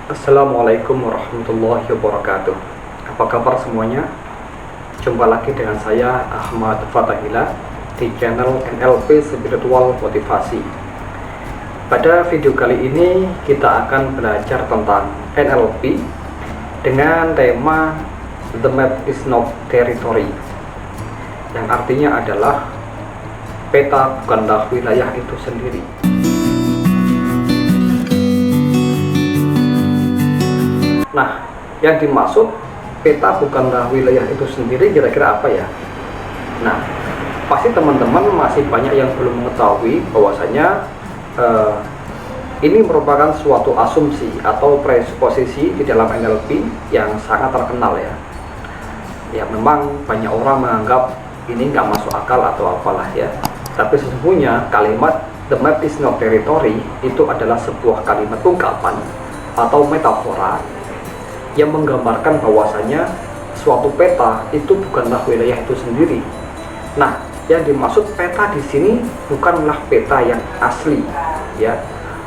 Assalamualaikum warahmatullahi wabarakatuh. Apa kabar semuanya? Jumpa lagi dengan saya Ahmad Fatahila di channel NLP Spiritual Motivasi. Pada video kali ini kita akan belajar tentang NLP dengan tema The Map is Not Territory, yang artinya adalah peta bukanlah wilayah itu sendiri. Nah, yang dimaksud peta bukanlah wilayah itu sendiri kira-kira apa ya? Nah, pasti teman-teman masih banyak yang belum mengetahui bahwasanya ini merupakan suatu asumsi atau presuposisi di dalam NLP yang sangat terkenal ya. Ya, memang banyak orang menganggap ini nggak masuk akal atau apalah ya. Tapi sesungguhnya kalimat The Map is Not Territory itu adalah sebuah kalimat ungkapan atau metafora yang menggambarkan bahwasanya suatu peta itu bukanlah wilayah itu sendiri. Nah, yang dimaksud peta di sini bukanlah peta yang asli, ya,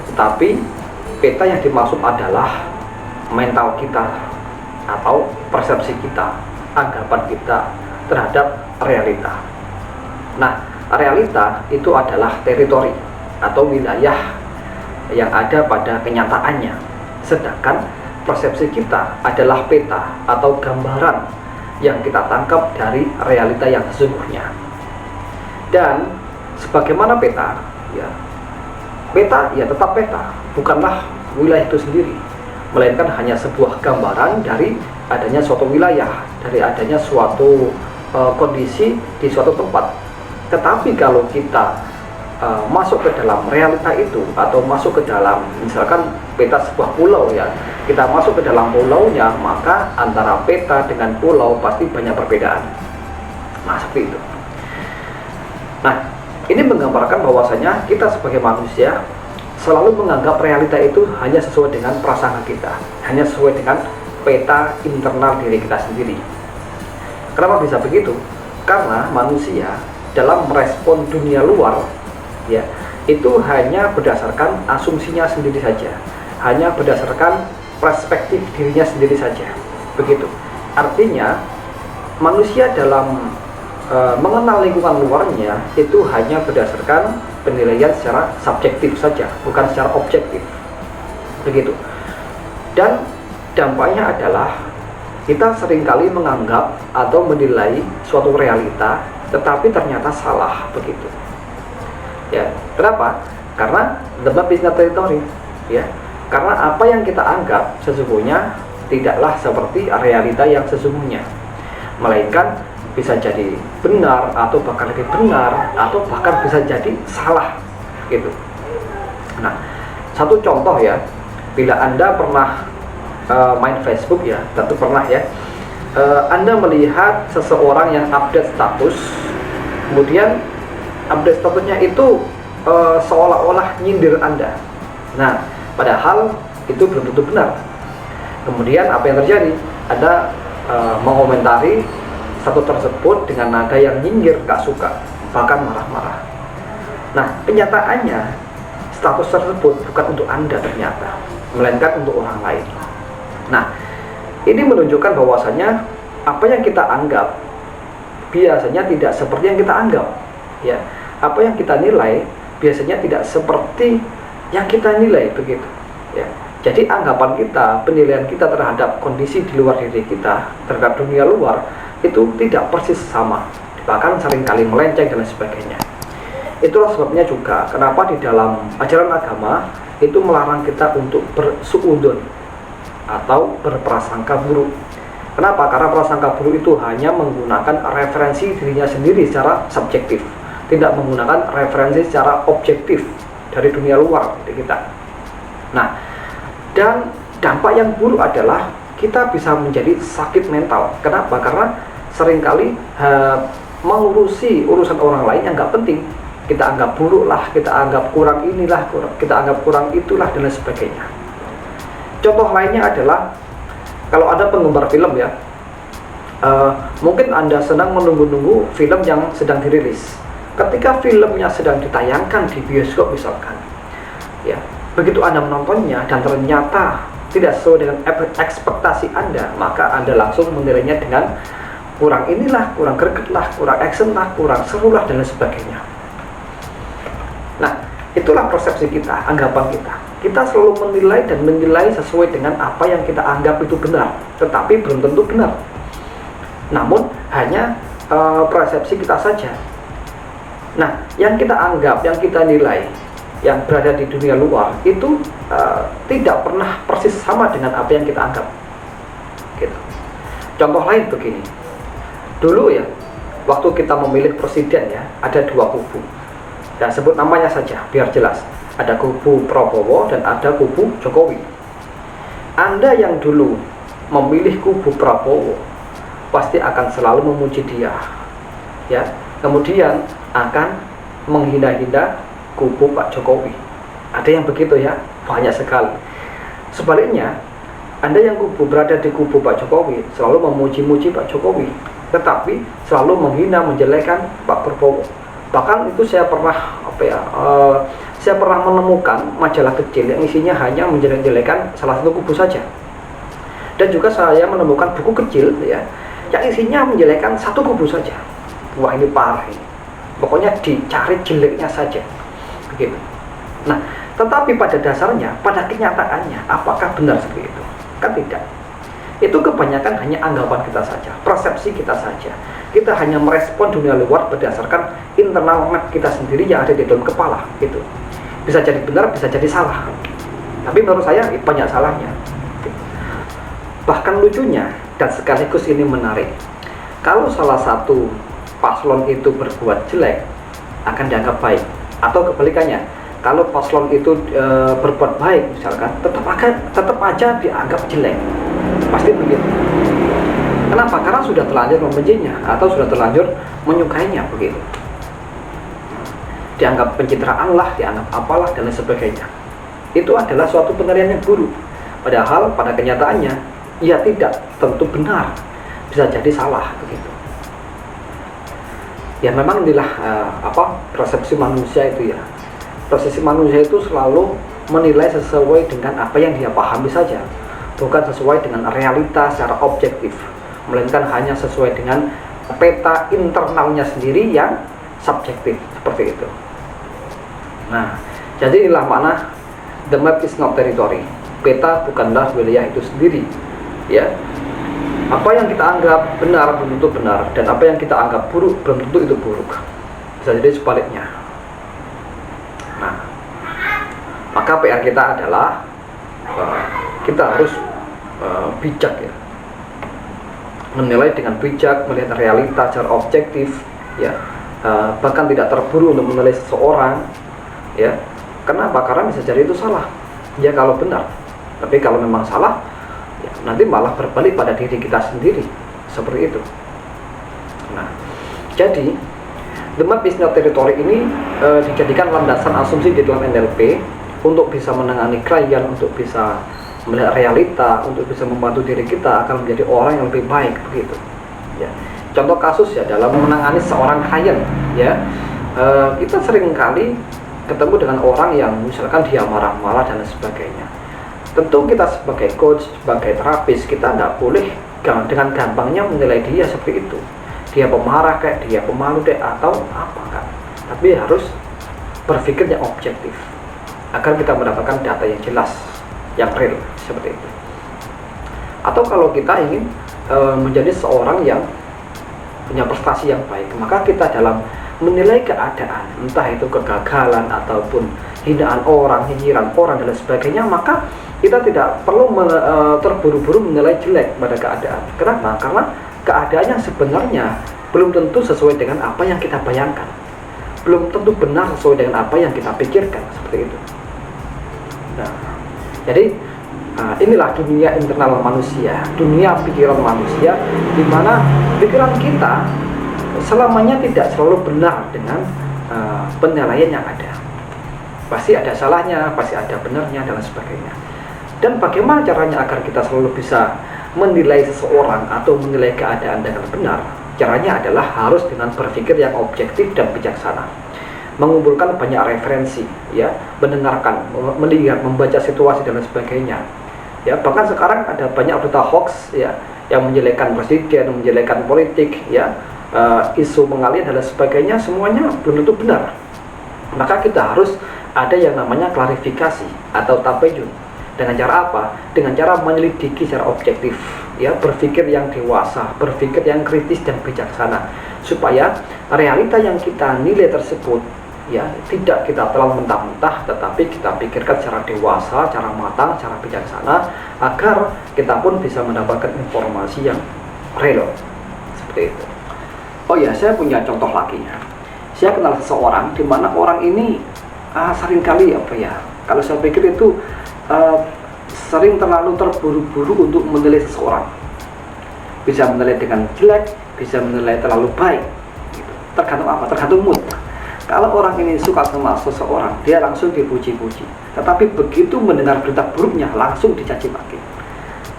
tetapi peta yang dimaksud adalah mental kita atau persepsi kita, anggapan kita terhadap realita. Nah, realita itu adalah teritori atau wilayah yang ada pada kenyataannya, sedangkan persepsi kita adalah peta atau gambaran yang kita tangkap dari realita yang sesungguhnya. Dan sebagaimana peta, ya, peta ya tetap peta, bukanlah wilayah itu sendiri, melainkan hanya sebuah gambaran dari adanya suatu wilayah, dari adanya suatu kondisi di suatu tempat. Tetapi kalau kita masuk ke dalam realita itu atau masuk ke dalam misalkan peta sebuah pulau ya, kita masuk ke dalam pulaunya, maka antara peta dengan pulau pasti banyak perbedaan. Nah, seperti itu. Nah, ini menggambarkan bahwasanya kita sebagai manusia selalu menganggap realita itu hanya sesuai dengan prasangka kita, hanya sesuai dengan peta internal diri kita sendiri. Kenapa bisa begitu? Karena manusia dalam merespon dunia luar ya, itu hanya berdasarkan asumsinya sendiri saja, hanya berdasarkan perspektif dirinya sendiri saja, begitu. Artinya manusia dalam mengenal lingkungan luarnya itu hanya berdasarkan penilaian secara subjektif saja, bukan secara objektif, begitu. Dan dampaknya adalah kita seringkali menganggap atau menilai suatu realita tetapi ternyata salah, begitu. Ya, kenapa? Karena the map is not territory, ya. Karena apa yang kita anggap sesungguhnya tidaklah seperti realita yang sesungguhnya, melainkan bisa jadi benar atau bahkan lebih benar atau bahkan bisa jadi salah, gitu. Nah, satu contoh ya, bila Anda pernah main Facebook ya, tentu pernah ya, Anda melihat seseorang yang update status, kemudian update statusnya itu seolah-olah nyindir Anda. Nah, padahal itu belum tentu benar. Kemudian apa yang terjadi? Anda mengomentari status tersebut dengan nada yang nyindir, gak suka, bahkan marah-marah. Nah, kenyataannya status tersebut bukan untuk Anda ternyata, melainkan untuk orang lain. Nah, ini menunjukkan bahwasanya apa yang kita anggap biasanya tidak seperti yang kita anggap, ya. Apa yang kita nilai biasanya tidak seperti yang kita nilai, begitu ya. Jadi anggapan kita, penilaian kita terhadap kondisi di luar diri kita, terhadap dunia luar itu tidak persis sama, bahkan seringkali melenceng dan sebagainya. Itulah sebabnya juga kenapa di dalam ajaran agama itu melarang kita untuk bersuudzon atau berprasangka buruk. Kenapa? Karena prasangka buruk itu hanya menggunakan referensi dirinya sendiri secara subjektif, tidak menggunakan referensi secara objektif dari dunia luar dari kita. Nah, dan dampak yang buruk adalah kita bisa menjadi sakit mental. Kenapa? Karena seringkali mengurusi urusan orang lain yang nggak penting, kita anggap buruk lah, kita anggap kurang inilah, kita anggap kurang itulah, dan lain sebagainya. Contoh lainnya adalah kalau ada penggemar film ya, mungkin Anda senang menunggu-nunggu film yang sedang dirilis. Ketika filmnya sedang ditayangkan di bioskop misalkan, ya, begitu Anda menontonnya dan ternyata tidak sesuai dengan ekspektasi Anda, maka Anda langsung menilainya dengan kurang inilah, kurang greget lah, kurang action lah, kurang seru lah, dan lain sebagainya. Nah, itulah persepsi kita, anggapan kita. Kita selalu menilai sesuai dengan apa yang kita anggap itu benar, tetapi belum tentu benar. Namun hanya persepsi kita saja. Nah, yang kita anggap, yang kita nilai, yang berada di dunia luar itu tidak pernah persis sama dengan apa yang kita anggap. Gitu. Contoh lain begini. Dulu ya, waktu kita memilih presiden ya, ada dua kubu. Ya, sebut namanya saja biar jelas. Ada kubu Prabowo dan ada kubu Jokowi. Anda yang dulu memilih kubu Prabowo pasti akan selalu memuji dia, ya. Kemudian akan menghina-hina kubu Pak Jokowi. Ada yang begitu ya, banyak sekali. Sebaliknya, Anda yang berada di kubu Pak Jokowi selalu memuji-muji Pak Jokowi, tetapi selalu menghina, menjelekkan Pak Prabowo. Bahkan itu saya pernah saya pernah menemukan majalah kecil yang isinya hanya menjelek-jelekan salah satu kubu saja. Dan juga saya menemukan buku kecil ya yang isinya menjelekkan satu kubu saja. Wah, ini parah ini. Pokoknya dicari jeleknya saja. Begitu. Nah, tetapi pada dasarnya, pada kenyataannya, apakah benar seperti itu? Kan tidak. Itu kebanyakan hanya anggapan kita saja, persepsi kita saja. Kita hanya merespon dunia luar berdasarkan internal map kita sendiri yang ada di dalam kepala. Gitu. Bisa jadi benar, bisa jadi salah. Tapi menurut saya banyak salahnya. Bahkan lucunya, dan sekaligus ini menarik, kalau salah satu paslon itu berbuat jelek, akan dianggap baik. Atau kebalikannya, kalau paslon itu berbuat baik misalkan, tetap aja dianggap jelek. Pasti begitu. Kenapa? Karena sudah terlanjur membencinya atau sudah terlanjur menyukainya, begitu. Dianggap pencitraan lah, dianggap apalah, dan lain sebagainya. Itu adalah suatu penilaian yang buruk. Padahal pada kenyataannya, ia tidak tentu benar, bisa jadi salah, begitu. Ya memang inilah persepsi manusia itu ya. Persepsi manusia itu selalu menilai sesuai dengan apa yang dia pahami saja, bukan sesuai dengan realita secara objektif, melainkan hanya sesuai dengan peta internalnya sendiri yang subjektif, seperti itu. Nah, jadi inilah makna the map is not territory. Peta bukanlah wilayah itu sendiri, ya. Apa yang kita anggap benar belum tentu benar, dan apa yang kita anggap buruk belum tentu itu buruk. Bisa jadi sebaliknya. Nah, maka PR kita adalah kita harus bijak ya, menilai dengan bijak, melihat realita secara objektif, ya. Bahkan tidak terburu untuk menilai seseorang, ya. Kenapa? Karena bisa jadi itu salah, ya kalau benar. Tapi kalau memang salah, ya, nanti malah berbalik pada diri kita sendiri, seperti itu. Nah, jadi the map is not territory ini dijadikan landasan asumsi di dalam NLP untuk bisa menangani klien, untuk bisa melihat realita, untuk bisa membantu diri kita akan menjadi orang yang lebih baik, begitu. Ya. Contoh kasus ya dalam menangani seorang klien, ya kita sering kali ketemu dengan orang yang misalkan dia marah-marah dan sebagainya. Tentu kita sebagai coach, sebagai terapis, kita nggak boleh dengan gampangnya menilai dia seperti itu. Dia pemarah kayak, dia pemalu deh, atau apa kan. Tapi harus berpikir yang objektif agar kita mendapatkan data yang jelas, yang real, seperti itu. Atau kalau kita ingin menjadi seorang yang punya prestasi yang baik, maka kita dalam menilai keadaan, entah itu kegagalan ataupun hinaan orang, nyinyiran orang dan lain sebagainya, maka kita tidak perlu terburu-buru menilai jelek pada keadaan. Kenapa? Karena keadaannya sebenarnya belum tentu sesuai dengan apa yang kita bayangkan, belum tentu benar sesuai dengan apa yang kita pikirkan, seperti itu. Nah, jadi inilah dunia internal manusia, dunia pikiran manusia, di mana pikiran kita selamanya tidak selalu benar dengan penilaian yang ada. Pasti ada salahnya, pasti ada benarnya, dan lain sebagainya. Dan bagaimana caranya agar kita selalu bisa menilai seseorang atau menilai keadaan dengan benar? Caranya adalah harus dengan berpikir yang objektif dan bijaksana, mengumpulkan banyak referensi, ya, mendengarkan, melihat, membaca situasi dan lain sebagainya. Ya, bahkan sekarang ada banyak berita hoax ya yang menjelekkan presiden, menjelekkan politik ya, isu mengalir dan lain sebagainya, semuanya belum tentu benar. Maka kita harus ada yang namanya klarifikasi atau tabayun. Dengan cara apa? Dengan cara menyelidiki secara objektif ya, berpikir yang dewasa, berpikir yang kritis dan bijaksana, supaya realita yang kita nilai tersebut ya tidak kita terlalu mentah-mentah, tetapi kita pikirkan secara dewasa, secara matang, secara bijaksana, agar kita pun bisa mendapatkan informasi yang real seperti itu. Oh ya, saya punya contoh lagi. Saya kenal seseorang di mana orang ini seringkali apa ya, kalau saya pikir itu sering terlalu terburu-buru untuk menilai seseorang. Bisa menilai dengan jelek, bisa menilai terlalu baik gitu. Tergantung apa? Tergantung mood. Kalau orang ini suka sama seseorang, dia langsung dipuji-puji. Tetapi begitu mendengar berita buruknya, langsung dicaci maki.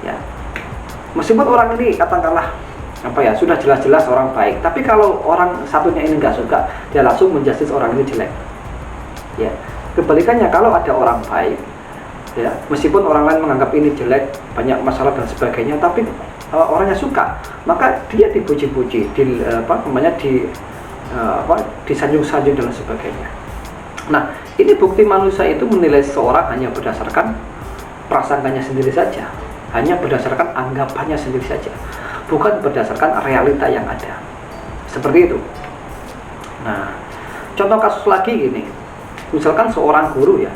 Ya, meskipun orang ini katakanlah apa ya, sudah jelas-jelas orang baik, tapi kalau orang satunya ini nggak suka, dia langsung menjudge orang ini jelek. Ya, kebalikannya kalau ada orang baik, ya, meskipun orang lain menganggap ini jelek, banyak masalah dan sebagainya, tapi orangnya suka, maka dia dipuji-puji, disanjung-sanjung dan sebagainya. Nah, ini bukti manusia itu menilai seseorang hanya berdasarkan prasangkanya sendiri saja, hanya berdasarkan anggapannya sendiri saja, bukan berdasarkan realita yang ada. Seperti itu. Nah, contoh kasus lagi gini, misalkan seorang guru ya,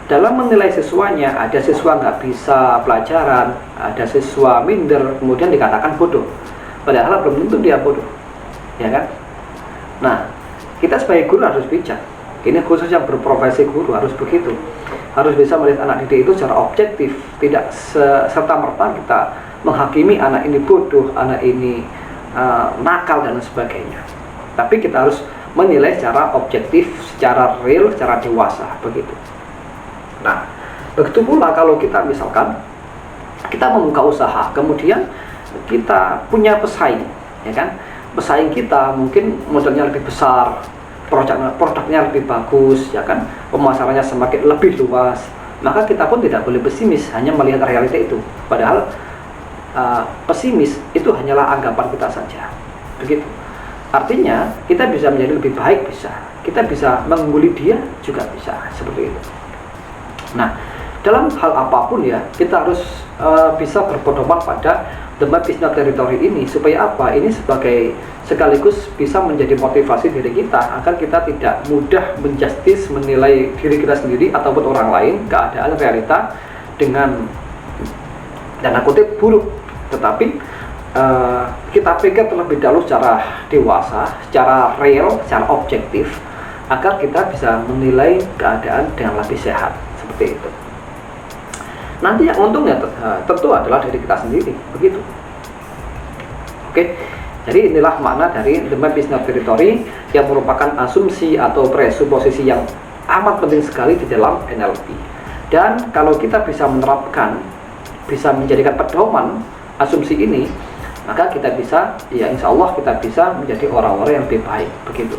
dalam menilai siswanya, ada siswa nggak bisa pelajaran, ada siswa minder, kemudian dikatakan bodoh, padahal belum tentu dia bodoh, ya kan? Nah, kita sebagai guru harus bijak. Ini khusus yang berprofesi guru harus begitu. Harus bisa melihat anak didik itu secara objektif, tidak serta-merta kita menghakimi anak ini bodoh, anak ini nakal dan sebagainya. Tapi kita harus menilai secara objektif, secara real, secara dewasa, begitu. Nah, begitu pula kalau kita misalkan kita membuka usaha, kemudian kita punya pesaing, ya kan? Pesaing kita mungkin modalnya lebih besar, produknya lebih bagus, ya kan, pemasarannya semakin lebih luas, maka kita pun tidak boleh pesimis hanya melihat realita itu. Padahal pesimis itu hanyalah anggapan kita saja, begitu. Artinya kita bisa menjadi lebih baik, bisa, kita bisa mengungguli dia juga bisa, seperti itu. Nah, dalam hal apapun ya, kita harus bisa berpedoman pada the map is not territory ini, supaya apa? Ini sebagai sekaligus bisa menjadi motivasi diri kita agar kita tidak mudah menjustis, menilai diri kita sendiri ataupun orang lain, keadaan realita dengan tanda kutip buruk, tetapi kita pikir terlebih dahulu secara dewasa, secara real, secara objektif, agar kita bisa menilai keadaan dengan lebih sehat, seperti itu. Nanti yang untungnya tentu adalah diri kita sendiri, begitu. Oke, jadi inilah makna dari the map is not territory, yang merupakan asumsi atau presuposisi yang amat penting sekali di dalam NLP. Dan kalau kita bisa menerapkan, bisa menjadikan pedoman asumsi ini, maka kita bisa, ya insya Allah kita bisa menjadi orang-orang yang lebih baik, begitu.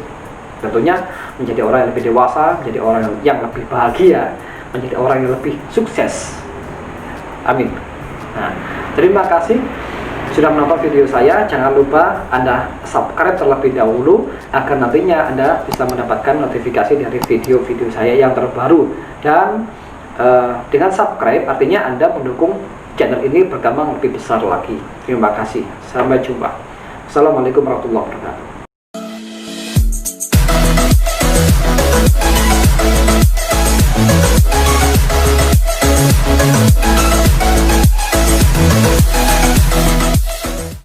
Tentunya menjadi orang yang lebih dewasa, menjadi orang yang lebih bahagia, menjadi orang yang lebih sukses. Amin. Nah, terima kasih sudah menonton video saya. Jangan lupa Anda subscribe terlebih dahulu agar nantinya Anda bisa mendapatkan notifikasi dari video-video saya yang terbaru. Dan dengan subscribe artinya Anda mendukung channel ini berkembang lebih besar lagi. Terima kasih. Sampai jumpa. Assalamualaikum warahmatullahi wabarakatuh.